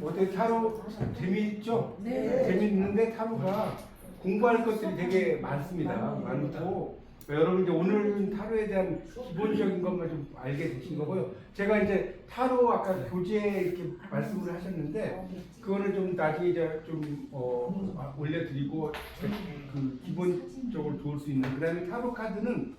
어때 타로 재미있죠? 네. 재미있는데 타로가 공부할 것들이 되게 많습니다. 많고 여러분 이제 오늘은 타로에 대한 기본적인 것만 좀 알게 되신 거고요. 제가 이제 타로 아까 교재 이렇게 말씀을 하셨는데 그거는 좀 나중에 이제 좀 올려드리고 그 기본적으로 좋을 수 있는 그다음에 타로 카드는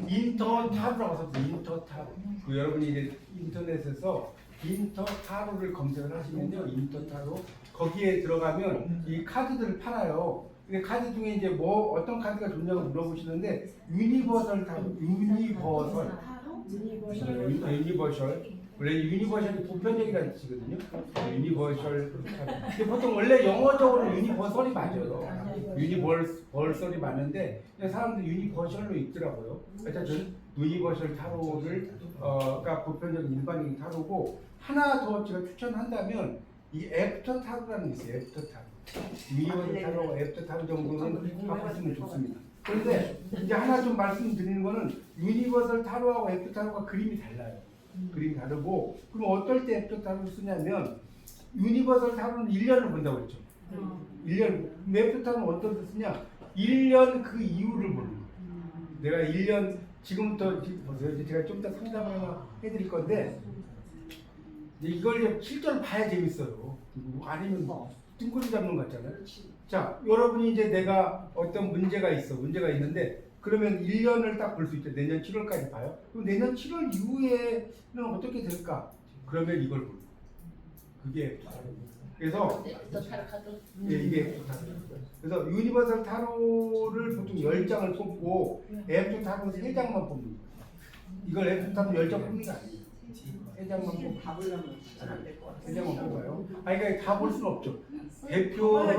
인터 타로라고 써서 인터 타로. 그 여러분이 이제 인터넷에서 인터 타로를 검색을 하시면요, 인터 타로 거기에 들어가면 이 카드들을 팔아요. 근데 카드 중에 이제 뭐 어떤 카드가 좋냐고 물어보시는데 유니버설 타로, 유니버설. 원래 유니버설이 보편적이라는 뜻이거든요. 유니버설 타로. 근데 보통 원래 영어적으로 유니버설이 맞아요. 유니버설이 맞는데 사람들 유니버설로 읽더라고요. 그래서 저 유니버설 타로를 가 보편적인 일반적인 타로고 하나 더 제가 추천한다면 이 애프터 타로라는 게 있어요. 애프터 타로. 유니버설 타로, 애프터 타로 정도는 바꿨으면 좋습니다. 그런데 이제 하나 좀 말씀드리는 거는 유니버설 타로하고 애프터 타로가 그림이 달라요. 그림이 다르고 그럼 어떨 때 애프터 타로를 쓰냐면 유니버설 타로는 1년을 본다고 그랬죠. 1년. 애프터 타로는 어떤 때 쓰냐? 1년 그 이후를 보는 거예요. 내가 1년 지금부터 보세요. 제가 좀 이따 상담을 하나 해드릴 건데 이걸 실제로 봐야 재밌어요. 아니면 뜬구름 잡는 거 같잖아요. 자, 여러분이 이제 내가 어떤 문제가 있는데 그러면 1년을 딱 볼 수 있죠. 내년 7월까지 봐요. 그럼 내년 7월 이후에는 어떻게 될까? 그러면 이걸 보는 거예요. 그게 그래서 이게 그래서 유니버설 타로를 보통 10장을 뽑고 애프터 타로 3장만 뽑는 거예요. 이걸 애프터 타로 10장 뽑는 게 아니에요. 3장만 뽑고 가보려면 안될 것 같아요. 3장만 뽑아요. 그러니까 다 볼 수는 없죠. 대표로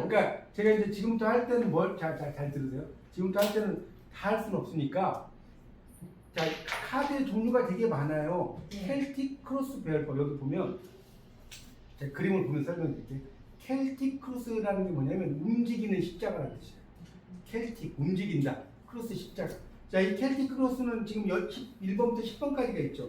그러니까 제가 이제 지금부터 할 때는 잘 들으세요. 지금부터 할 때는 다 할 수는 없으니까 자, 카드의 종류가 되게 많아요. 켈틱 크로스 배열법 여기 보면 제가 그림을 보면 설명드릴게요. 켈틱 크로스라는 게 뭐냐면 움직이는 십자가라는 뜻이에요. 켈틱 움직인다. 크로스 십자가. 자, 이 켈틱 크로스는 지금 1번부터 10번까지가 있죠.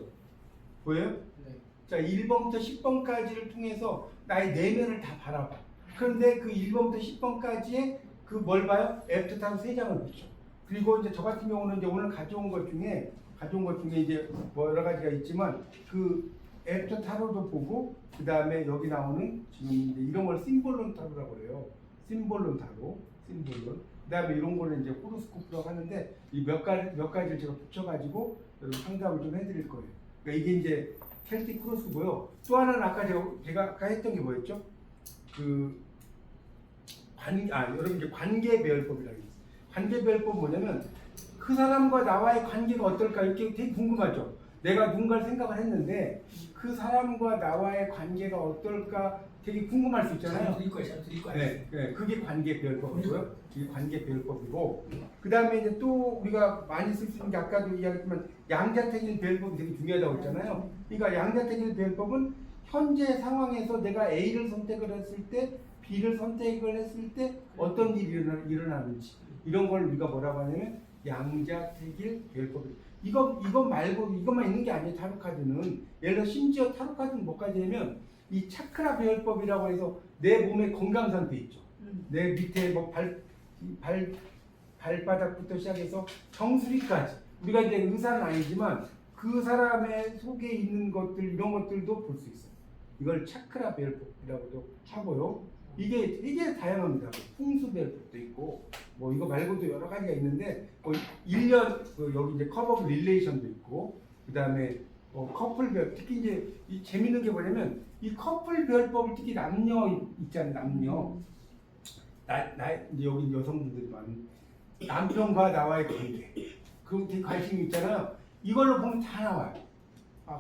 보여요? 네. 자, 1번부터 10번까지를 통해서 나의 내면을 다 바라봐. 그런데 그 1번부터 10번까지에 그 뭘 봐요? 애프터 타로 3장을 보죠. 그리고 이제 저 같은 경우는 이제 오늘 가져온 것 중에 이제 뭐 여러 가지가 있지만 그 애프터 타로도 보고 그 다음에 여기 나오는 지금 이제 이런 걸 심볼론 타로라고 그래요. 심볼론 타로, 심볼론. 그 다음에 이런 거는 이제 호로스코프라고 하는데 이 몇 가지를 제가 붙여가지고 여러분 상담을 좀 해드릴 거예요. 그러니까 이게 이제 켈틱 크로스고요. 또 하나는 아까 제가 아까 했던 게 뭐였죠? 여러분 이제 관계 배열법이라고 있어요. 관계 배열법 뭐냐면 그 사람과 나와의 관계가 어떨까 이렇게 되게 궁금하죠. 내가 누군가를 생각을 했는데 그 사람과 나와의 관계가 어떨까 되게 궁금할 수 있잖아요. 네, 그게 관계 배열법이고요. 이게 관계 배열법이고 그 다음에 이제 또 우리가 많이 쓸 수 있는 게 아까도 이야기했지만 양자택일 배열법이 되게 중요하다고 했잖아요. 그러니까 양자택일 배열법은 현재 상황에서 내가 A를 선택을 했을 때 B를 선택을 했을 때 어떤 일이 일어나는지 이런 걸 우리가 뭐라고 하냐면 양자택일 배열법이에요. 이거 말고 이것만 있는 게 아니에요. 타로 카드는 예를 들어 심지어 타로 카드는 뭐까지 하면 이 차크라 배열법이라고 해서 내 몸의 건강 상태 있죠. 내 밑에 뭐 발바닥부터 시작해서 정수리까지 우리가 이제 의사는 아니지만 그 사람의 속에 있는 것들 이런 것들도 볼 수 있어요. 이걸 차크라 배열법이라고도 하고요. 이게 되게 다양합니다. 풍수 배열법도 있고 뭐 이거 말고도 여러 가지가 있는데 뭐 1년 여기 이제 커버 릴레이션도 있고 그 다음에 커플 배열 특히 이제 이 재밌는 게 뭐냐면 이 커플 배열법을 특히 남녀 있잖아요. 남녀 이제 여기 여성분들이 많은 남편과 나와의 관계 그게 관심이 있잖아요. 이걸로 보면 다 나와요.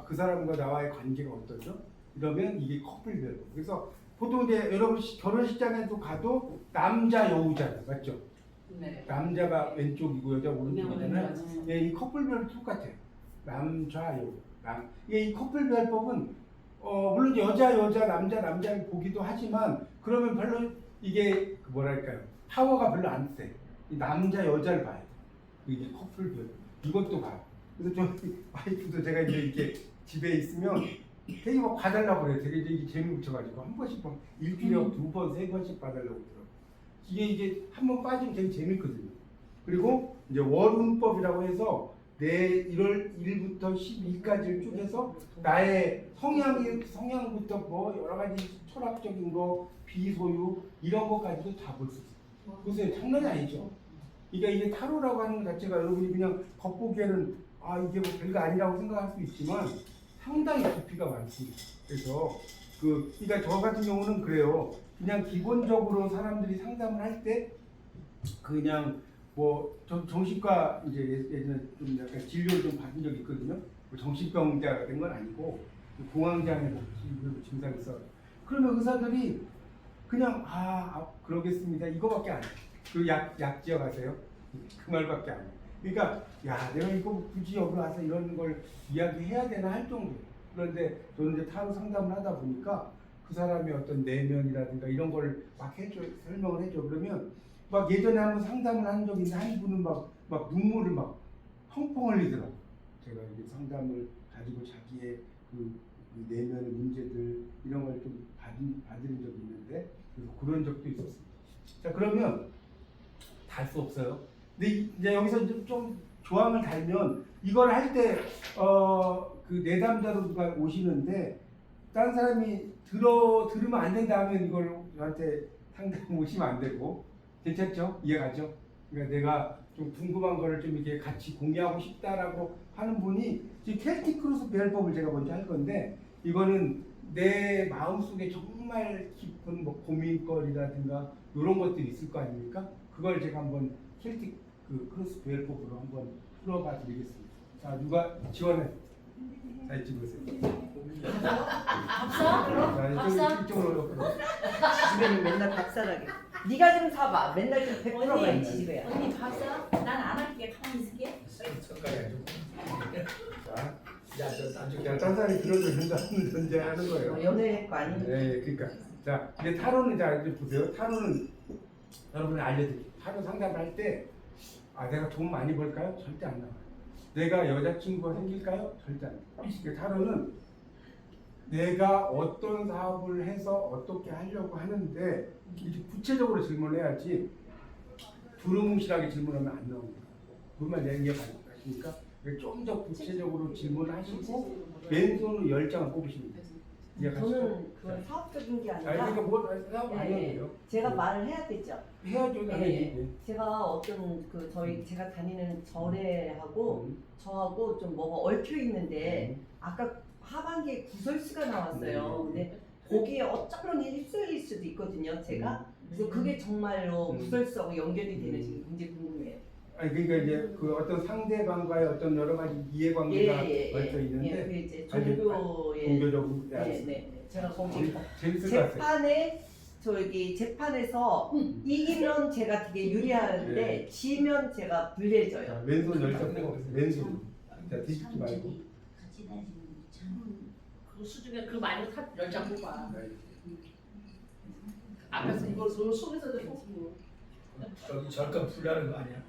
그 사람과 나와의 관계가 어떠죠? 이러면 이게 커플 배열법. 그래서 보통 이제 여러분 결혼식장에도 가도 남자 여우잖아요. 맞죠? 네. 남자가 왼쪽이고 여자 오른쪽이잖아요. 예, 이 커플 배열도 똑같아요. 남자 여우. 이 커플 배열법은 물론 여자 남자 보기도 하지만 그러면 별로 이게 뭐랄까요? 파워가 별로 안 세. 이 남자 여자를 봐야 돼. 이게 커플 배열. 이것도 봐요. 그래서 저 와이프도 제가 이제 이렇게 집에 있으면 되게 막 봐달라고 그래. 되게 이게 재미 붙여가지고 한 번씩 막 일주일에 두 번, 세 번씩 봐달라고 그러더라고. 이게 한 번 빠지면 되게 재밌거든요. 그리고 이제 월운법이라고 해서 내 1월 1일부터 12일까지를 쭉 해서 나의 성향부터 뭐 여러 가지 철학적인 거, 비소유 이런 것까지도 다 볼 수 있어요. 보세요, 장난이 아니죠. 그러니까 이게 타로라고 하는 것 자체가 여러분이 그냥 겉보기에는 아 이게 뭐 별거 아니라고 생각할 수 있지만 상당히 깊이가 많습니다. 그래서 그러니까 저 같은 경우는 그래요. 그냥 기본적으로 사람들이 상담을 할 때 그냥 뭐 정신과 이제 예전에 좀 약간 진료를 좀 받은 적이 있거든요. 뭐 정신병자가 된 건 아니고 공황장애 증상이 있어. 그러면 의사들이 그냥 그러겠습니다 이거밖에 안 해. 그 약 지어가세요. 그 말밖에 안 해. 그러니까 야 내가 이거 굳이 여기 와서 이런 걸 이야기해야 되나 할 정도. 그런데 저는 이제 타로 상담을 하다 보니까 그 사람의 어떤 내면이라든가 이런 걸 막 설명을 해줘. 그러면 막 예전에 한번 상담을 한 적이 있는데 한 분은 막 눈물을 막 펑펑 흘리더라고. 제가 이게 상담을 가지고 자기의 그 내면의 문제들 이런 걸 좀 받은 적이 있는데 그래서 그런 적도 있었습니다. 자 그러면 달 수 없어요. 근데 이제 여기서 좀 조항을 달면 이걸 할 때 그 내담자로 누가 오시는데 다른 사람이 들으면 안 된다 하면 이걸 저한테 상담 오시면 안 되고 괜찮죠? 이해가죠? 그러니까 내가 좀 궁금한 거를 좀 이렇게 같이 공유하고 싶다라고 하는 분이 지금 켈틱 크루스 배열법을 제가 먼저 할 건데 이거는 내 마음속에 정말 깊은 뭐 고민거리라든가 이런 것들이 있을 거 아닙니까? 그걸 제가 한번 켈틱 크루스 배열법으로 한번 풀어봐 드리겠습니다. 자 누가 지원해? 자 이쪽 보세요. 박사? 이쪽으로 집에는 맨날 박사라게. 네가 좀 사봐. 맨날 좀 100%가 언니, 있지 집에. 언니 박사? 난 안 할게. 가만히 있을게. 자, 딴 사람이 들어도 된다는 전제하는 거예요. 연애할 거 아니니까. 네, 그러니까 자, 근데 타로는 자 이제 보세요. 타로는 여러분이 알려드릴게요. 타로 상담을 할 때 내가 돈 많이 벌까요? 절대 안 나와요. 내가 여자친구가 생길까요? 절대 안 나와요. 그러니까 타로는 내가 어떤 사업을 해서 어떻게 하려고 하는데 이제 구체적으로 질문해야지 두루뭉실하게 질문하면 안 나옵니다. 그만 이해 가십니까? 좀 더 구체적으로 질문하시고 왼손으로 10장을 뽑으시면 돼요. 이해가시죠? 저는 그건 사업적인 게 아니라 그러니까 뭐 사업 안 해도 돼요. 제가 말을 해야 되죠. 해야죠, 당연히. 네. 제가 어떤 제가 다니는 절에하고 저하고 좀 뭐가 얽혀 있는데 아까 하반기에 구설수가 나왔어요. 근데 거기에 어쩌면 휩쓸릴 수도 있거든요, 제가. 그래서 그게 정말로 구설수하고 연결이 되는지 굉장히 궁금해요. 그러니까 이제 그 어떤 상대방과의 어떤 여러 가지 이해관계가 얽혀 있는데 그 이제 종교의 종교적으로 네. 제가 거기 재밌을 것 같아요. 재판에서 이기면 제가 되게 유리하는데 네. 지면 제가 불리해져요. 자, 왼손 10장 뽑아보세요. 왼손. 자, 뒤집지 말고. 같이 다니는 참. 그 수중에 그 말고 탑 10장 뽑아. 네. 앞에서 이걸 속에서도 뽑고. 저기 잠깐 풀려는 거 아니야?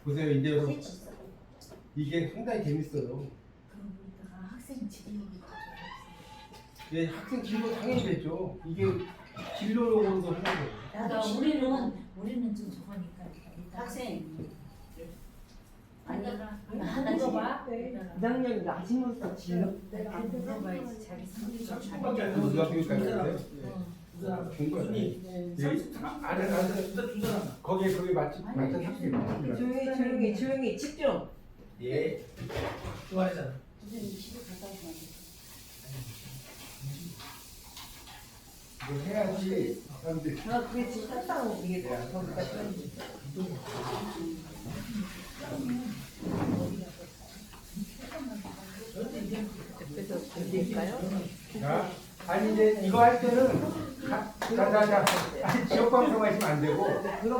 보세요, 이제 여러분. 이게 상당히 재밌어요. 그럼 우리가 학생 진료 예, 학생 진로 당연히 됐죠. 이게 진로용으로도 하는 거예요. 그러니까 우리는 좀 저거니까 일단 학생 아니 하나 물어봐. 2학년이 아침부터 진로 내가 안 물어봐야지 자기 성질 좀 잘. 조금밖에 안 누가 돼. 교육까지 하는데? 준 거예요. 거기에 맞지 맞춰 학생이 조용히 집중. 예. 좋아하잖아. 선생님 집에 갔다 오면 뭐 해야지 사람들이. 그게 지금 항상 이게 거기가 편지. 그래서 드릴까요? 자, 아니 이제 이거 할 때는 자자자 지역 방송 하시면 안 되고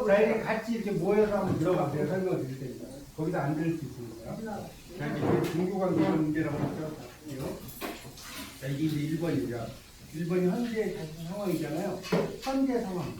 자 이렇게 같이 이렇게 모여서 한번 들어가세요. 설명을 드릴 테니까 거기서 안 들을 수 있으니까. 자 이제 종교관계 문제라고 할게요. 자 이게 이제 1번이죠. 1번이 현재 상황이잖아요. 현재 상황.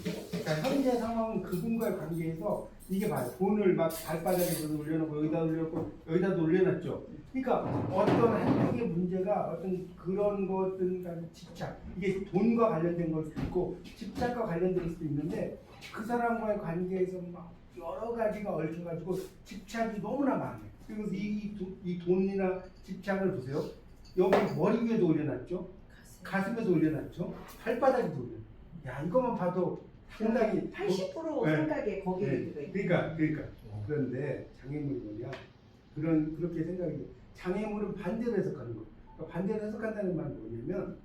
자 현재 상황은 그분과의 관계에서 이게 봐요. 돈을 막 발바닥에서 올려놓고 여기다 올려놓고 여기다도 올려놨죠. 그러니까 어떤 한쪽의 문제가 어떤 그런 것들 간에 집착, 이게 돈과 관련된 걸 수도 있고 집착과 관련될 수도 있는데 그 사람과의 관계에서 막 여러 가지가 얽혀가지고 집착이 너무나 많아요. 그리고 이 돈이나 집착을 보세요. 여기 머리 위에도 올려놨죠. 가슴에도 올려놨죠. 발바닥에도 올려놨죠. 야, 이것만 봐도 상당히 80% 네. 생각에 거기에 네. 들어있어요. 그러니까 그런데 장애물이 뭐냐? 그렇게 생각이 돼. 장애물은 반대로 해석하는 거. 그러니까 반대로 해석한다는 말은 뭐냐면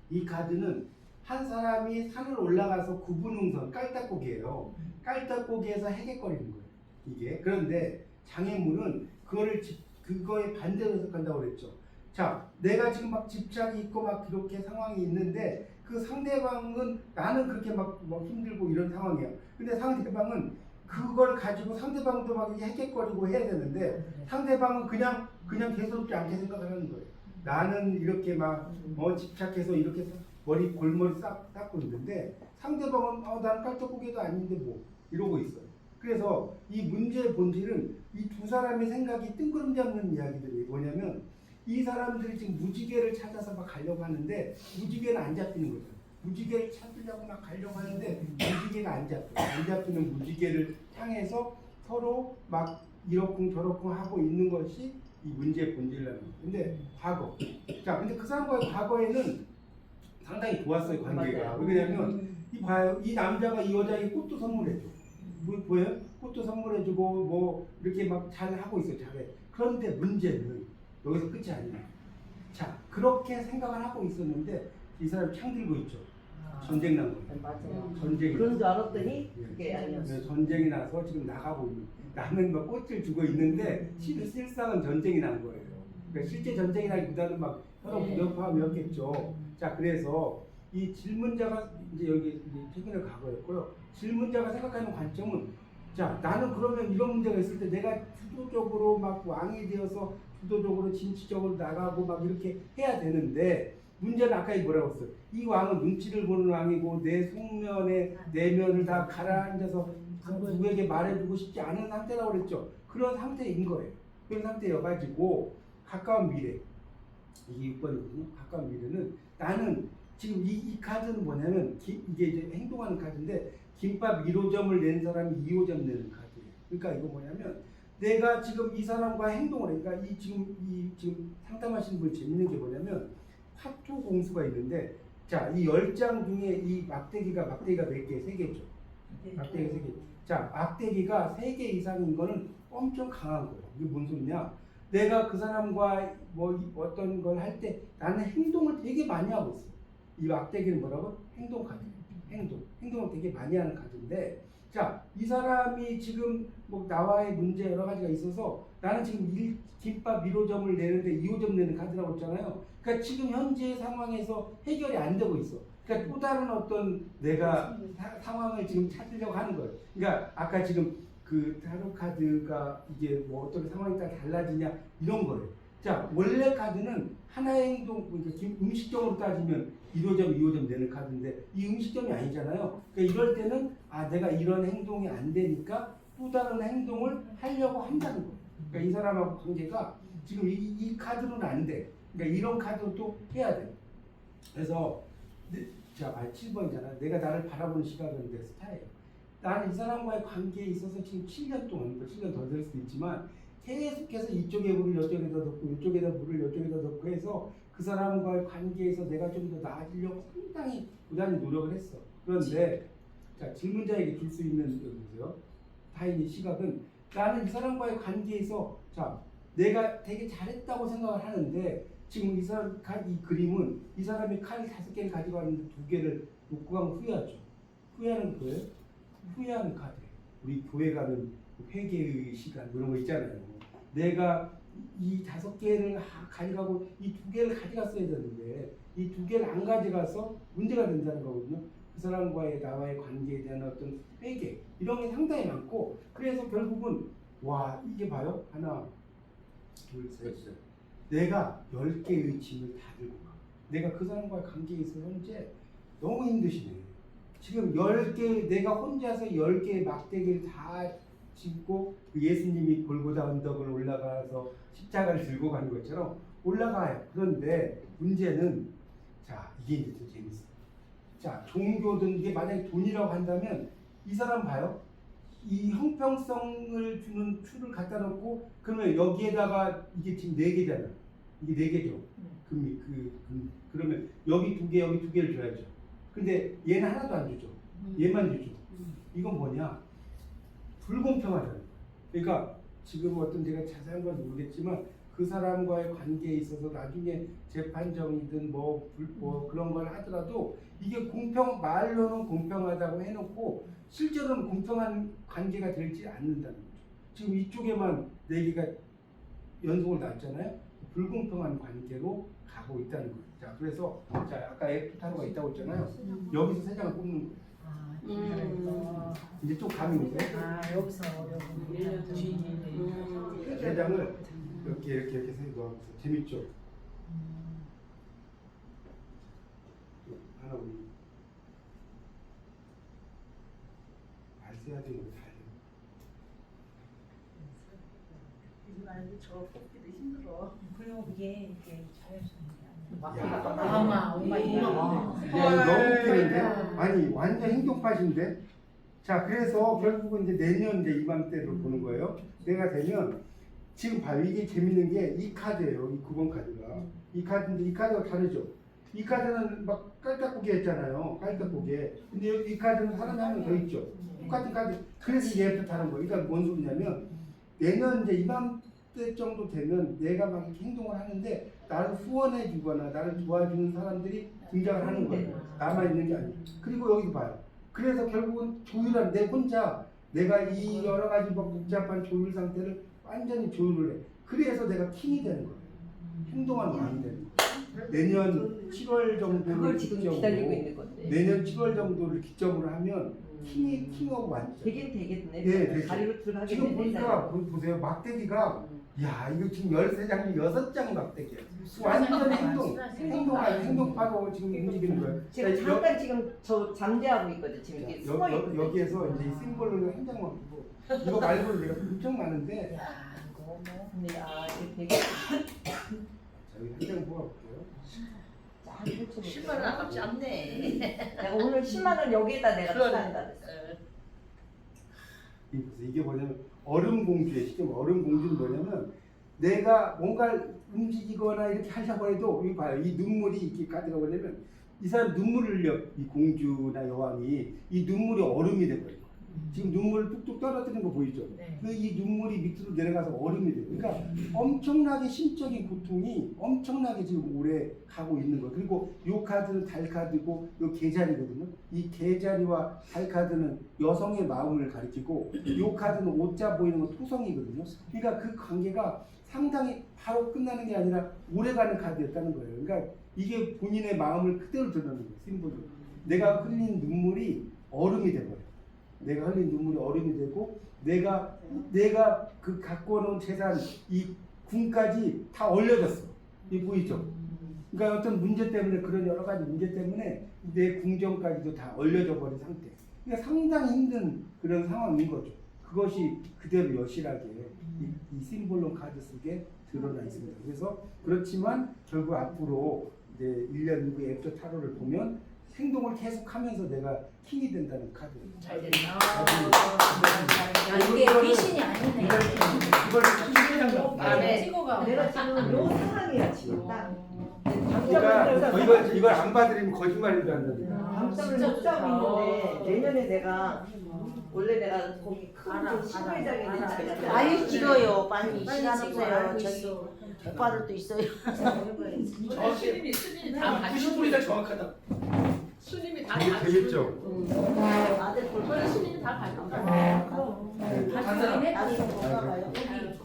이 카드는 한 사람이 산을 올라가서 구분응선 깔딱고기예요. 깔딱고기에서 헤개거리는 거예요. 이게 그런데 장애물은 그거에 반대로 해석한다고 그랬죠. 자, 내가 지금 막 집착이 있고 막 그렇게 상황이 있는데 그 상대방은 나는 그렇게 막 힘들고 이런 상황이야. 근데 상대방은 그걸 가지고 상대방도 막 헤개거리고 해야 되는데 상대방은 그냥 대수롭지 않게 생각을 하는 거예요. 나는 이렇게 막 집착해서 이렇게 골머리 닦고 있는데 상대방은 나는 깔딱고개도 아닌데 뭐 이러고 있어요. 그래서 이 문제의 본질은 이 두 사람의 생각이 뜬구름 잡는 이야기들이 뭐냐면 이 사람들이 지금 무지개를 찾아서 막 가려고 하는데 무지개는 안 잡히는 거죠. 무지개를 찾으려고 막 가려고 하는데 무지개가 안 잡혀요. 안 잡히는 무지개를 향해서 서로 막 이러쿵 저러쿵 하고 있는 것이 이 문제의 본질이라는 거예요. 근데 과거. 자, 근데 그 사람과의 과거에는 상당히 좋았어요, 관계가. 왜냐면 이 남자가 이 여자에게 꽃도 선물해줘. 뭐예요? 꽃도 선물해주고 뭐 이렇게 막 잘 하고 있어요, 잘해. 그런데 문제는 여기서 끝이 아니에요. 자, 그렇게 생각을 하고 있었는데 이 사람이 창 들고 있죠. 전쟁 난 거예요. 맞아요. 전쟁이. 그런 줄 알았더니 그게 아니었어요. 전쟁이 나서 지금 나가고 있는. 나는 막 꽃을 주고 있는데 실상은 전쟁이 난 거예요. 그러니까 실제 전쟁이라기보다는 막 서로 무력화하였겠죠. 자, 그래서 이 질문자가 이제 여기 최근에 과거였고요. 질문자가 생각하는 관점은 자, 나는 그러면 이런 문제가 있을 때 내가 주도적으로 막 왕이 되어서 주도적으로 진취적으로 나가고 막 이렇게 해야 되는데 문제는 아까 뭐라고 했어요? 이 왕은 눈치를 보는 왕이고 내 속면에 내면을 다 가라앉아서 누구에게 말해주고 싶지 않은 상태라고 그랬죠. 그런 상태인 거예요. 그런 상태여가지고 가까운 미래, 이게 6번이거든요. 가까운 미래는 나는 지금 이 카드는 뭐냐면 이게 이제 행동하는 카드인데 김밥 1호점을 낸 사람이 2호점 내는 카드예요. 그러니까 이거 뭐냐면 내가 지금 이 사람과 행동을 해. 그러니까 지금 상담하시는 분 재밌는 게 뭐냐면 화투 공수가 있는데 자, 이 10장 중에 이 막대기가 몇 개? 3개죠. 막대기가 3개. 자, 막대기가 3개 이상인 거는 엄청 강한 거예요. 이게 뭔 소리냐? 내가 그 사람과 뭐 어떤 걸 할 때 나는 행동을 되게 많이 하고 있어. 이 막대기는 뭐라고? 행동 카드. 행동을 되게 많이 하는 카드인데 자, 이 사람이 지금 뭐 나와의 문제 여러 가지가 있어서 나는 지금 김밥 1호점을 내는데 2호점 내는 카드라고 했잖아요. 그러니까 지금 현재 상황에서 해결이 안 되고 있어. 그러니까 또 다른 어떤 내가 상황을 지금 찾으려고 하는 거예요. 그러니까 아까 지금 그 타로 카드가 이게 뭐 어떤 상황에 따라 달라지냐 이런 거예요. 자, 원래 카드는 하나의 행동, 그러니까 음식점으로 따지면 1호점, 2호점 내는 카드인데 이 음식점이 아니잖아요. 그러니까 이럴 때는 내가 이런 행동이 안 되니까 또 다른 행동을 하려고 한다는 거예요. 그러니까 이 사람하고 관계가 지금 이 카드로는 안 돼. 그러니까 이런 카드로 또 해야 돼. 그래서 자, 7번이잖아. 내가 나를 바라보는 시각은 내 스타일. 나는 이 사람과의 관계에 있어서 지금 7년 동안, 7년 더 될 수도 있지만 계속해서 이쪽에 물을 이쪽에다 넣고 이쪽에다 물을 이쪽에다 넣고 해서 그 사람과의 관계에서 내가 좀 더 나아지려고 상당히 부단히 노력을 했어. 그런데 자, 질문자에게 줄 수 있는 여기 보세요. 타인의 시각은 나는 이 사람과의 관계에서 자, 내가 되게 잘했다고 생각을 하는데 지금 이 그림은 이 사람이 칼 5개를 가지고 왔는데 2개를 놓고 가면 후회하죠. 후회하는 거예요? 후회하는 카드예요. 우리 교회 가면 회개의 시간 이런 거 있잖아요. 내가 이 5개를 가져가고 이 2개를 가져갔어야 되는데 이 2개를 안 가져가서 문제가 된다는 거거든요. 그 사람과의 나와의 관계에 대한 어떤 회개 이런 게 상당히 많고 그래서 결국은 와 이게 봐요. 하나 둘 셋 내가 10개의 짐을 다 들고 가. 내가 그 사람과의 관계에 있어 현재 너무 힘드시네. 지금 10개 내가 혼자서 10개의 막대기를 다 신고 그 예수님이 골고다 언덕을 올라가서 십자가를 들고 가는 것처럼 올라가요. 그런데 문제는 자 이게 이제 더 재밌어요. 자 종교든 이게 만약에 돈이라고 한다면 이 사람 봐요. 이 형평성을 주는 추를 갖다 놓고 그러면 여기에다가 이게 지금 4개잖아. 이게 4개죠. 그러면 여기 2개 여기 2개를 줘야죠. 근데 얘는 하나도 안 주죠. 얘만 주죠. 이건 뭐냐? 불공평하다는 거예요. 그러니까 지금 어떤 제가 자세한 건 모르겠지만 그 사람과의 관계에 있어서 나중에 재판정이든 뭐 그런 걸 하더라도 이게 말로는 공평하다고 해놓고 실제로는 공평한 관계가 되지 않는다는 거죠. 지금 이쪽에만 4개가 연속으로 났잖아요. 불공평한 관계로 가고 있다는 거예요. 자, 그래서 자 아까 F 타로가 있다고 했잖아요. 여기서 3장을 뽑는 거예요. 이제 좀 감이 오세요? 여기서 어려운 3장을 이렇게 해서 넣어서 재밌죠? 하나 우리 말 써야 되는 거 다 해요. 저 뽑기도 힘들어. 그리고 이게 자연스러운 게 엄마 너무 웃기는데? 아니 완전 행동파신데? 자 그래서 결국은 이제 내년 이제 이맘때로 보는 거예요. 내가 되면 지금 봐요. 이게 재밌는 게 이 카드예요. 이 9번 카드가. 이 카드인데 이 카드가 다르죠. 이 카드는 막 깔딱고개 했잖아요. 깔딱고개. 근데 이 카드는 사람이 한 명 더 있죠. 똑같은 카드. 그래서 얘부터 다른 거예요. 그러니까 뭔 소리냐면 내년 이제 이맘때 정도 되면 내가 막 이렇게 행동을 하는데 나를 후원해 주거나 나를 도와주는 사람들이 등장을 하는 거예요. 나만 있는 게 아니에요. 그리고 여기도 봐요. 그래서 결국은 조율한 내 혼자 내가 이 여러 가지 뭐 복잡한 조율 상태를 완전히 조율을 해. 그래서 내가 킹이 되는 거예요. 행동한 왕이 되는 거예요. 내년 7월 정도를 그걸 지금 기점으로 기다리고 있는 건데. 내년 7월 정도를 기점으로 하면 킹하고 완전. 되긴 되겠네. 예, 되죠. 다리로 들어가긴 지금 보니까 되잖아요. 보세요. 막대기가 야 이거 지금 13장이 6장이 막대기야. 완전 행동파로 지금 움직이는 거예요. 지금 자, 잠깐 지금 저 잠재하고 있거든. 지금 이렇게 숨어 있거든. 여기에서 이제 이 심볼로 한 장만 보고 이거 말고는 내가 엄청 많은데 근데 이게 되게 저희 한 장 뽑아볼게요. 짠 펼쳐놓고. 10만 원 아깝지 않네. 내가 오늘 10만 원 여기에다 내가 그러네. 투자한다 그랬어. 이게 뭐냐면 얼음공주의 시점. 얼음공주는 뭐냐면 내가 뭔가를 움직이거나 이렇게 하려고 해도 이거 봐요. 이 눈물이 이렇게 가득가 뭐냐면 이 사람 눈물을 흘려. 이 공주나 여왕이 이 눈물이 얼음이 돼버려요. 지금 눈물을 뚝뚝 떨어뜨리는 거 보이죠? 네. 그 이 눈물이 밑으로 내려가서 얼음이 돼요. 그러니까 엄청나게 심적인 고통이 엄청나게 지금 오래 가고 있는 거예요. 그리고 이 카드는 달 카드고 이 개자리거든요. 이 개자리와 달 카드는 여성의 마음을 가리키고 이 카드는 옷자 보이는 건 토성이거든요. 그러니까 그 관계가 상당히 바로 끝나는 게 아니라 오래가는 카드였다는 거예요. 그러니까 이게 본인의 마음을 그대로 드러내는 거예요. 심볼로. 내가 흘린 눈물이 얼음이 돼버려요. 내가 흘린 눈물이 얼음이 되고 내가 그 갖고 놓은 재산 이 궁까지 다 얼려졌어. 이 보이죠? 그러니까 어떤 문제 때문에 그런 여러 가지 문제 때문에 내 궁정까지도 다 얼려져 버린 상태. 그러니까 상당히 힘든 그런 상황인 거죠. 그것이 그대로 여실하게 이 심볼론 카드 속에 드러나 있습니다. 그래서 그렇지만 결국 앞으로 이제 1년 후에 애프터 타로를 보면 행동을 계속하면서 내가 킹이 된다는 카드입니다. 잘 됐나? 이게 귀신이 아니네. 마음에 찍어가. 내가 지금 요 상황이야 지금 딱. 그러니까 이걸 안 받으면 거짓말인 줄 안다는 감점을 진짜 못 잡고 좋다. 있는데 내년에 내가 원래 내가 거기 큰 시골장에 있는 자리가 많이 찍어요. 빨리 빨리 시간 찍어, 없어요. 알고 저기 있어. 오빠들도 있어요. 저 스님이 다 가지고 90%가 정확하다. 스님이 다 이게 가지고 되겠죠? 아들 볼 그걸 스님이 다 가지고 그럼. 한 사람. 나중에 볼까 봐요.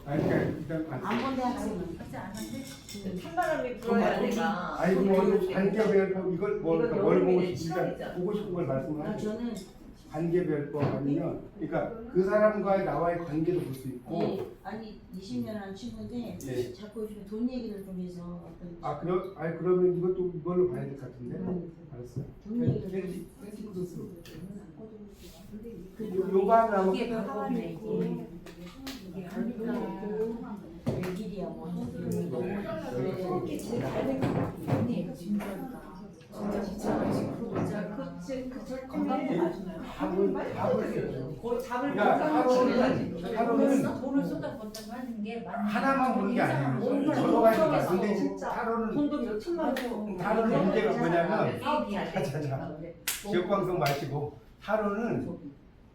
아니 그러니까 일단 안본대 학생. 하지 않았는데. 찬바람이 불어야 내가. 아니 뭐 관계별법 이걸 뭘 이건 보고 여름이네, 싶으니까 칠월이잖아. 보고 싶은 걸 말씀하세요. 저는 관계별법 아니면 그러니까 그 사람과의 나와의 관계도 볼 수 있고 아니 20년 한 친구인데 예. 자꾸 요즘 돈 얘기를 좀 해서 어떤 그러면 이것도 이걸로 봐야 될 것 같은데. 알았어. 돈 얘기를 좀 펜티크로스. 요거 하면 아마 이게 끝날 것 같아요. 바보네 이게 하니까 외길이야 뭐 그렇게 제일 알고 언니 진짜다 진짜 진짜 그제 건강도 맞나요? 거의 잡을 그러니까 하루는 돈을 쏟아붓다고 하는 게 맞는 하나만 보는 게 아니에요. 오늘 여러 가지가. 걱정했어. 근데 진짜. 하루는 돈도 몇천만 원. 다른 문제가 뭐냐면 사업이 안 자자자. 지역방송 마시고 하루는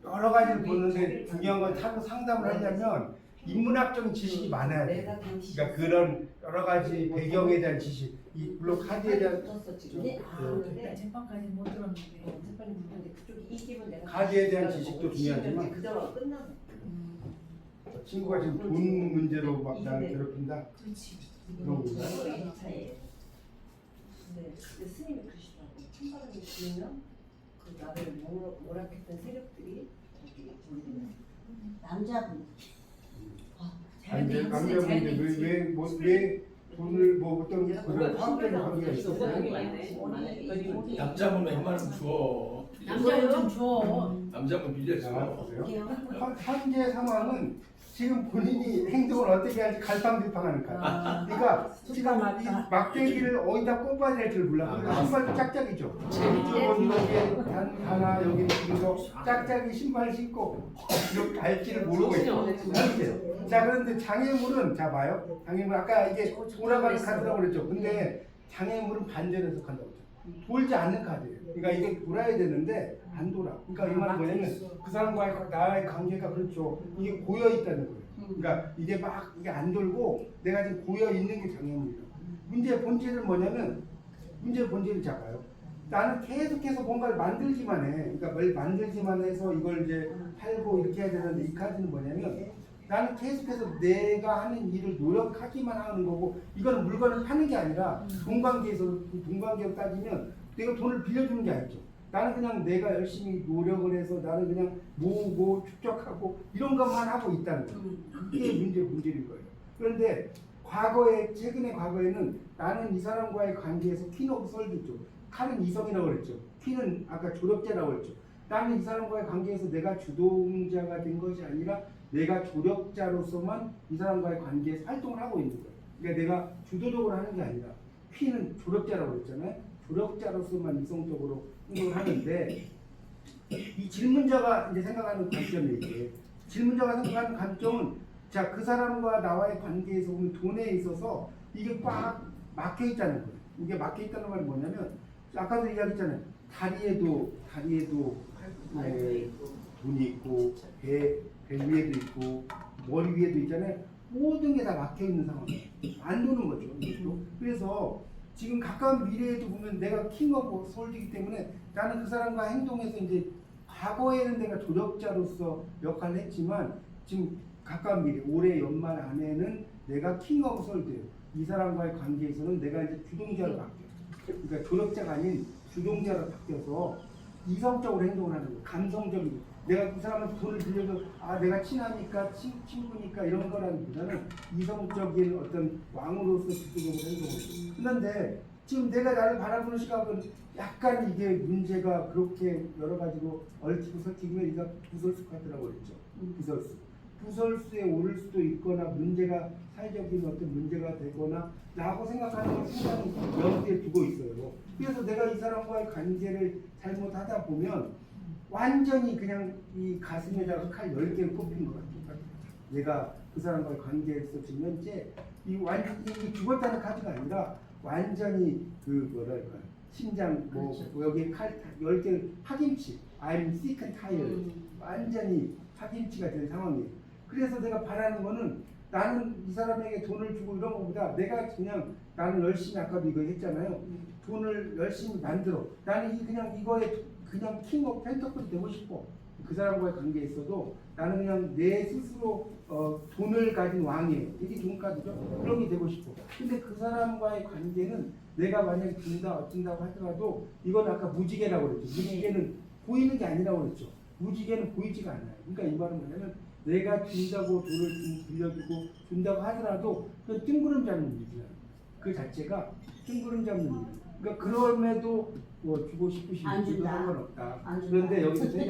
여러 가지를 보는데 중요한 건 하루 상담을 하려면 인문학적인 지식이 많아야 돼. 내가 당시 그러니까 그런 여러 가지 배경에 대한 지식, 이 물론 카드에 대한 붙었어 지금. 일단 재판까지 못 들었는데 재판이 붙었는데 그쪽이 이기면 내가 카드에 대한 지식도 중요하지만 그대로 끝나서. 친구가 지금 돈 문제로 막 나를 괴롭힌다. 그렇지 그런 거구나. 이 차에. 근데 스님이 그러시더라고. 찬바람이 불면 그 나를 모락했던 세력들이 거기 우리는 남자분 남자분들 왜 돈을 뭐 어떤 그런 화학적인 관계가 있었어요? 남자분 웬만하면 주워. 남자는 좀 줘. 남자분 빌려 자, 줘. 보세요. 현재 상황은 지금 본인이 행동을 어떻게 할지 갈팡질팡하는 카드. 그러니까 지금 이 막대기를 어디다 꼽아야 될지를 몰라. 그러니까 신발도 짝짝이죠. 이쪽은 여기에 하나 여기 이거 짝짝이 신발 신고 이렇게 갈지를 모르고 있고. 이렇게. 자 그런데 장애물은 자 봐요. 장애물 아까 이게 돌아가는 카드라고 그랬죠. 근데 장애물은 반대로 해석한다고 했죠. 돌지 않는 카드예요. 그러니까 이게 돌아야 되는데 안 돌아. 그러니까 이 말은 뭐냐면 그 사람과의 나의 관계가 그렇죠. 이게 고여 있다는 거예요. 그러니까 이게 막 이게 안 돌고 내가 지금 고여 있는 게 장애물이에요. 문제의 본질은 뭐냐면 문제의 본질을 잡아요. 나는 계속해서 뭔가를 만들기만 해. 그러니까 뭘 만들기만 해서 이걸 이제 팔고 이렇게 해야 되는데 이 카드는 뭐냐면 나는 계속해서 내가 하는 일을 노력하기만 하는 거고 이거는 물건을 파는 게 아니라 동관계에서 동관계로 따지면 내가 돈을 빌려주는 게 아니죠. 나는 그냥 내가 열심히 노력을 해서 나는 그냥 모으고 축적하고 이런 것만 하고 있다는 거예요. 그게 문제일 거예요. 그런데 최근의 과거에는 나는 이 사람과의 관계에서 퀸 오브 솔드죠. 칼은 이성이라고 그랬죠. 퀸은 아까 조력자라고 그랬죠. 나는 이 사람과의 관계에서 내가 주동자가 된 것이 아니라 내가 조력자로서만 이 사람과의 관계에서 활동을 하고 있는 거예요. 그러니까 내가 주도적으로 하는 게 아니라 퀸은 조력자라고 그랬잖아요. 조력자로서만 이성적으로 행동을 하는데 이 질문자가 이제 생각하는 관점이 이게 질문자가 생각하는 관점은 자 그 사람과 나와의 관계에서 보면 돈에 있어서 이게 꽉 막혀 있다는 거예요. 이게 막혀 있다는 말이 뭐냐면 아까도 이야기했잖아요. 다리에도 돈이 있고 배 위에도 있고 머리 위에도 있잖아요. 모든 게 다 막혀 있는 상황이에요. 안 도는 거죠. 이것도. 그래서 지금 가까운 미래에도 보면 내가 킹 오브 솔드이기 때문에 나는 그 사람과 행동해서 이제 과거에는 내가 조력자로서 역할을 했지만 지금 가까운 미래 올해 연말 안에는 내가 킹 오브 솔드예요. 이 사람과의 관계에서는 내가 이제 주동자로 바뀌어요. 그러니까 조력자가 아닌 주동자로 바뀌어서 이성적으로 행동을 하는 거예요. 감성적인 내가 그 사람한테 돈을 빌려서 내가 친하니까 친구니까 이런 거라기보다는 이성적인 어떤 왕으로서 주도적으로 행동을 해요. 그런데 지금 내가 나를 바라보는 시각은 약간 이게 문제가 그렇게 여러 가지로 얽히고 설키면 이가 부설수 카드라고 그랬죠. 부설수에 오를 수도 있거나 문제가 사회적인 어떤 문제가 되거나 라고 생각하는 걸 상당히 염두에 두고 있어요. 그래서 내가 이 사람과의 관계를 잘못하다 보면 완전히 그냥 이 가슴에다가 칼 10개를 꼽힌 것 같아요. 내가 그 사람과의 관계에서 지금 현재 이 죽었다는 카드가 아니라 완전히 그 뭐랄까 심장 여기에 칼 10개를 파김치 I'm sick and tired 완전히 파김치가 된 상황이에요. 그래서 내가 바라는 거는 나는 이 사람에게 돈을 주고 이런 것보다 내가 그냥 나는 열심히 아까도 이거 했잖아요. 돈을 열심히 만들어. 나는 이거에 그냥 킹 오브 펜터클이 되고 싶어. 그 사람과의 관계에 있어도 나는 그냥 내 스스로 돈을 가진 왕이에요. 이게 좋은 카드죠. 그런 게 되고 싶어. 근데 그 사람과의 관계는 내가 만약에 준다 어쩐다고 하더라도 이건 아까 무지개라고 그랬죠. 무지개는 보이는 게 아니라고 그랬죠. 무지개는 보이지가 않아요. 그러니까 이 말은 뭐냐면 내가 준다고 돈을 빌려주고 준다고 하더라도 그건 뜬구름 잡는 일이야. 그 자체가 뜬구름 잡는 일. 그러니까 그럼에도 주고 싶으시면 안 준다. 상관없다. 안 준다. 그런데 여기서 세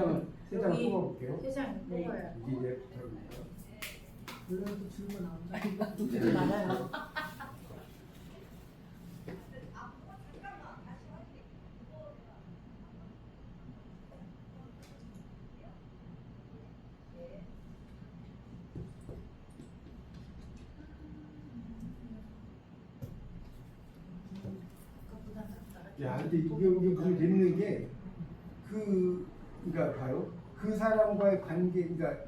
세장 여기 뽑아볼게요. 세상 네. 뽑아요. 이게 이제 들어갑니다. 물론도 줄고 나온다. 많아요. 야, 근데 이게 무슨 재밌는 게 그러니까 봐요. 그 사람과의 관계, 그러니까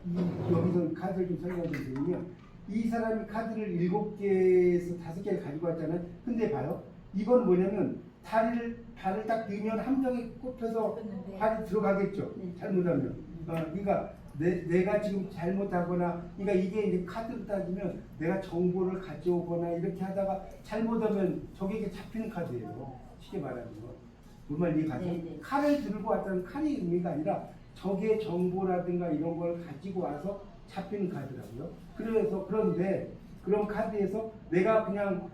여기서 카드를 좀 설명해 드리면 이 사람이 카드를 7개에서 5개를 가지고 왔잖아요. 근데 봐요. 이건 뭐냐면 발을 딱 넣으면 한 명이 꼽혀서 발이 들어가겠죠. 잘못하면. 그러니까 내가 지금 잘못하거나, 그러니까 이게 이제 카드로 따지면 내가 정보를 가져오거나 이렇게 하다가 잘못하면 적에게 잡히는 카드예요. 쉽게 말하면. 정말 이해 가죠? 네네. 칼을 들고 왔다는 칼이 의미가 아니라 적의 정보라든가 이런 걸 가지고 와서 잡히는 카드라고요. 그런데 그런 카드에서 내가 그냥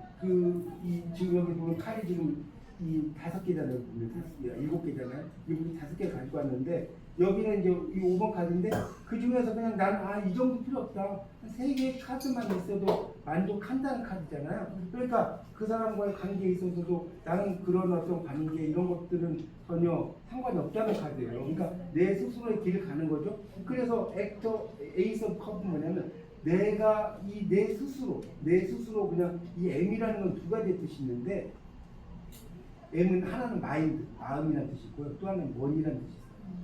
지금 여기 보면 칼이 지금 이 5개잖아요. 보면 7개잖아요. 여기 5개 가지고 왔는데 여기는 이제 이 5번 카드인데 그 중에서 그냥 난 이 정도 필요 없다. 한 3개의 카드만 있어도 만족한다는 카드잖아요. 그러니까 그 사람과의 관계에 있어서도 나는 그런 어떤 관계 이런 것들은 전혀 상관이 없다는 카드예요. 그러니까 내 스스로의 길을 가는 거죠. 그래서 에이스 오브 컵은 뭐냐면 내가 내 스스로 그냥 이 M이라는 건 두 가지의 뜻이 있는데 M은 하나는 마인드, 마음이라는 뜻이 있고요. 또 하나는 머니라는 뜻이 있어요.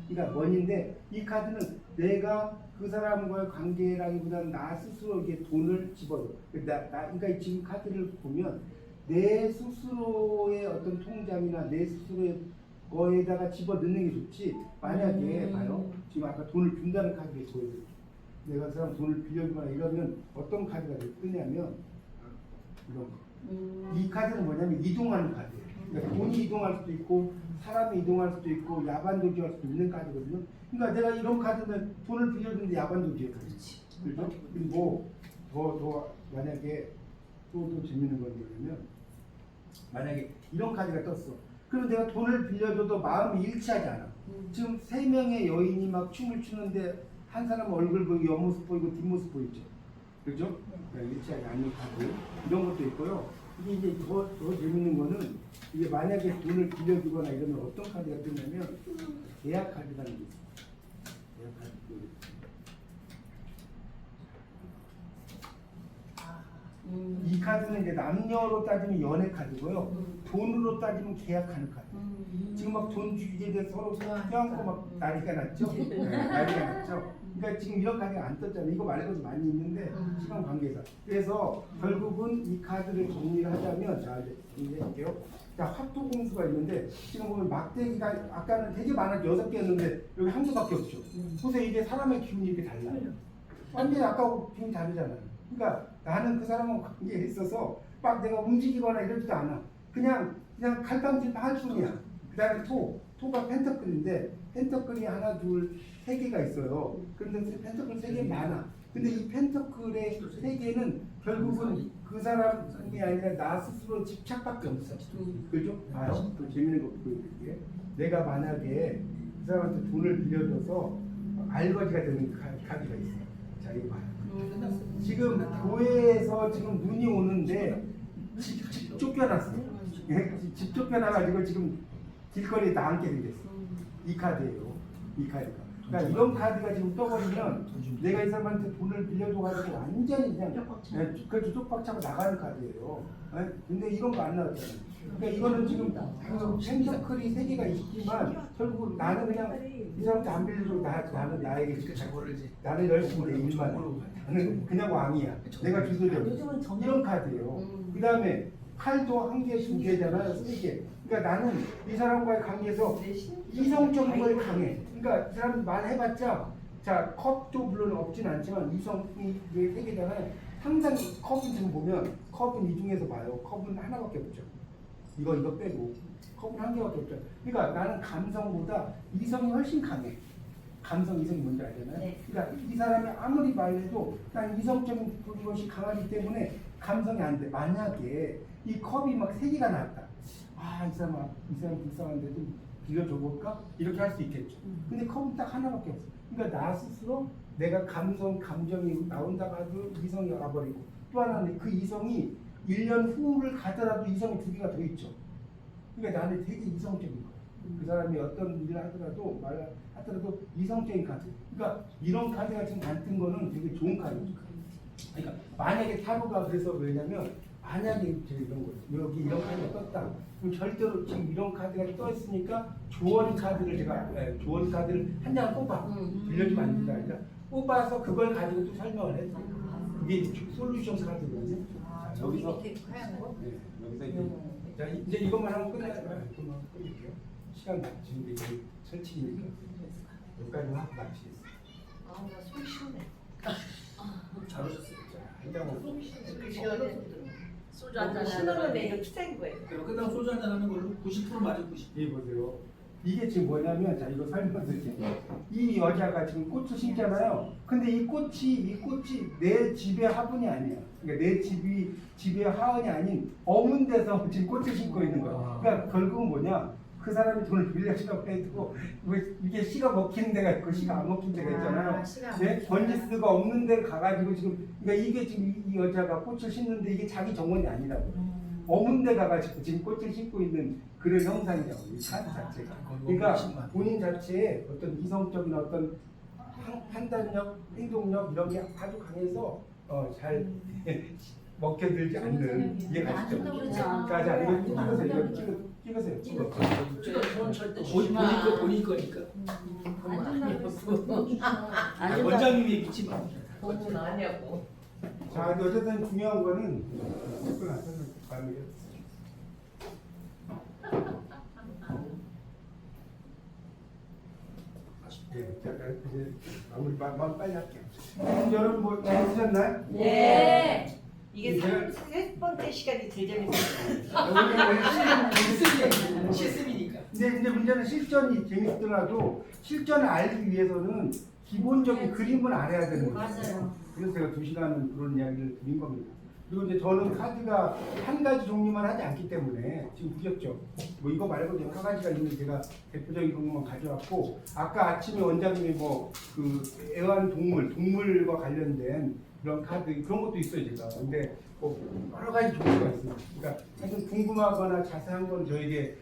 그러니까 머니인데 이 카드는 내가 그 사람과의 관계라기보다는 나 스스로 이게 돈을 집어줘. 그러니까 지금 카드를 보면 내 스스로의 어떤 통장이나 내 스스로의 거에다가 집어 넣는 게 좋지. 만약에 봐요. 지금 아까 돈을 준다는 카드를 보여드릴게요. 내가 그 사람 돈을 빌려주거나 이러면 어떤 카드가 뜨냐면 이런 거. 이 카드는 뭐냐면 이동하는 카드예요. 그러니까 돈이 이동할 수도 있고 사람이 이동할 수도 있고 야반도주할 수도 있는 카드거든요. 그러니까 내가 이런 카드는 돈을 빌려주는데 야반도주에 그렇지. 그렇죠? 그리고 더 만약에 또 재밌는 건 뭐냐면 만약에 이런 카드가 떴어. 그럼 내가 돈을 빌려줘도 마음이 일치하지 않아. 지금 3명의 여인이 막 춤을 추는데 한 사람은 얼굴 보이고 옆모습 보이고 뒷모습 보이죠. 그죠? 그러니까 일치하지 않는 카드 이런 것도 있고요. 이게 이제 더 재밌는 거는 이게 만약에 돈을 빌려주거나 이러면 어떤 카드가 뜨냐면 계약 카드라는 게 있어요. 계약 카드. 이 카드는 이제 남녀로 따지면 연애 카드고요. 돈으로 따지면 계약하는 카드. 지금 막 돈 주기에 대해서 서로 껴안고 막 난리가 났죠? 난리가 났죠? 그러니까 지금 이런 카드가 안 떴잖아요. 이거 말고도 많이 있는데 시간 관계상. 그래서 결국은 이 카드를 정리를 하자면 자 이제 정리해볼게요. 자 화토공수가 있는데 지금 보면 막대기가 아까는 되게 많아 6개였는데 여기 한 개밖에 없죠. 보세요 이게 사람의 기분이 이렇게 달라요. 완전히 아까하고 기분이 다르잖아요. 그러니까 나는 그 사람하고 관계에 있어서 막 내가 움직이거나 이러지도 않아. 그냥 칼빵질 할 뿐이야. 그 다음에 토가 펜터클인데 펜터클이 하나, 둘, 3개가 있어요. 그런데 펜터클 3개 많아. 근데 이 펜터클의 3개는 결국은 그 사람이 아니라 나 스스로 집착밖에 없어. 그죠? 봐요? 또 재밌는 거 보여드릴게요. 내가 만약에 그 사람한테 돈을 빌려줘서 알거지가 되는 카드가 있어요. 자, 이거 봐요. 지금 교회에서 지금 눈이 오는데 집 쫓겨났어. 집 쫓겨나가지고 지금 길거리에 나앉게 생겼어. 이 카드예요. 이 카드가. 그러니까 이런 카드가 지금 떠버리면 내가 이 사람한테 돈을 빌려줘가지고 완전히 그냥 그 쪽박 차고 나가는 카드예요. 근데 이런 거 안 나왔잖아요. 그러니까 이거는 지금 펜터클이 3개가 있지만 결국 나는 그냥 이 사람한테 안 빌려주고 나는 나에게 나는 열심히 내 일만 해. 나는 그냥 왕이야. 내가 주도적. 이런 카드예요. 그 다음에 칼도 1개, 2개잖아요. 3개. 그러니까 나는 이 사람과의 관계에서 이성적인 걸 강해. 그러니까 이 사람 말해봤자 자 컵도 물론 없진 않지만 이성이 3개잖아요. 항상 컵은 지금 보면 컵은 이 중에서 봐요. 컵은 하나밖에 없죠. 이거 빼고 컵은 1개밖에 없죠. 그러니까 나는 감성보다 이성이 훨씬 강해. 감성 이성이 뭔지 알잖아요. 네. 그러니까 이 사람이 아무리 말해도 난 이성적인 것이 강하기 때문에 감성이 안 돼. 만약에 이 컵이 막 3개가 나왔다. 이 사람 불쌍한데 좀 빌려줘 볼까? 이렇게 할 수 있겠죠. 근데 컵은 딱 하나밖에 없어. 그러니까 나 스스로 내가 감정이 나온다고 하도 이성이 와버리고 또 하나는 그 이성이 1년 후를 가더라도 이성이 2개가 더 있죠. 그러니까 나는 되게 이성적인 거야. 그 사람이 어떤 일을 하더라도 말을 하더라도 이성적인 카드. 그러니까 이런 카드가 지금 안 뜬 거는 되게 좋은 카드죠. 그러니까 만약에 타로가 그래서 왜냐면 만약에 지금 이런 거예요. 여기 이런 카드가 떴다. 그럼 절대로 지금 이런 카드가 떠 있으니까 조언 카드를 제가 조언 카드를 한 장을 뽑아 빌려주면 안 된다. 아니라 뽑아서 그걸 가지고 또 설명을 해. 그게 솔루션 카드거든요. 자, 여기서 네, 여기서 이제 자 이제 이것만 하면 끝낼게요. 시간 지금 이제 설치니까 여기까지만 하고 마치겠습니다. 아나속 시원해. 잘 오셨어요. 한 장만. 소주 한잔 신호는 내일 투자인 거예요. 그럼 끝나고 소주 한잔 하는 걸로 90% 맞을 90%. 이 보세요. 이게 지금 뭐냐면 자 이거 설명드릴게요. 이 여자가 지금 꽃을 심잖아요. 근데 이 꽃이 내 집의 화분이 아니에요. 그러니까 내 집의 화원이 아닌 어문 데서 지금 꽃을 심고 있는 거예요. 그러니까 결국은 뭐냐? 그 사람이 돈을 빌려주라고 해도 이게 씨가 먹히는 데가 있고 씨가 안 먹히는 데가 있잖아요. 네? 번지수가 없는 데 가가지고 지금 그러니까 이게 지금 이 여자가 꽃을 심는데 이게 자기 정원이 아니라고. 어문 데 가가지고 지금 꽃을 심고 있는 그런 형상이라고 이 카드 자체가. 그러니까 본인 자체의 어떤 이성적인 어떤 판단력, 행동력 이런 게 아주 강해서 잘 먹혀들지 않는 이게 가시죠. 자, 이거 찍으세요. 돈 절대 주지 본인 마. 거니까. 안 원장님이 믿지 마. 돈은 아니냐고. 자, 근데 어쨌든 중요한 거는 듣고 나서는 마음이 네, 자, 이제 마무리 빨리 할게요. 여러분 뭐 드셨나요? 네. 이게 세 번째 시간이 제일 재밌어요. 실습이니까. 근데 문제는 실전이 재밌더라도 실전을 알기 위해서는 기본적인 그림을 알아야 되는 거예요. 맞아요. 그래서 제가 2시간은 그런 이야기를 드린 겁니다. 그리고 이제 저는 카드가 한 가지 종류만 하지 않기 때문에 지금 보셨죠? 뭐 이거 말고 여러 가지가 있는 제가 대표적인 종류만 가져왔고 아까 아침에 원장님이 뭐 그 동물과 관련된 그런 카드 그런 것도 있어요 제가. 근데 뭐 여러 가지 종류가 있습니다. 그러니까 하여튼 궁금하거나 자세한 건 저에게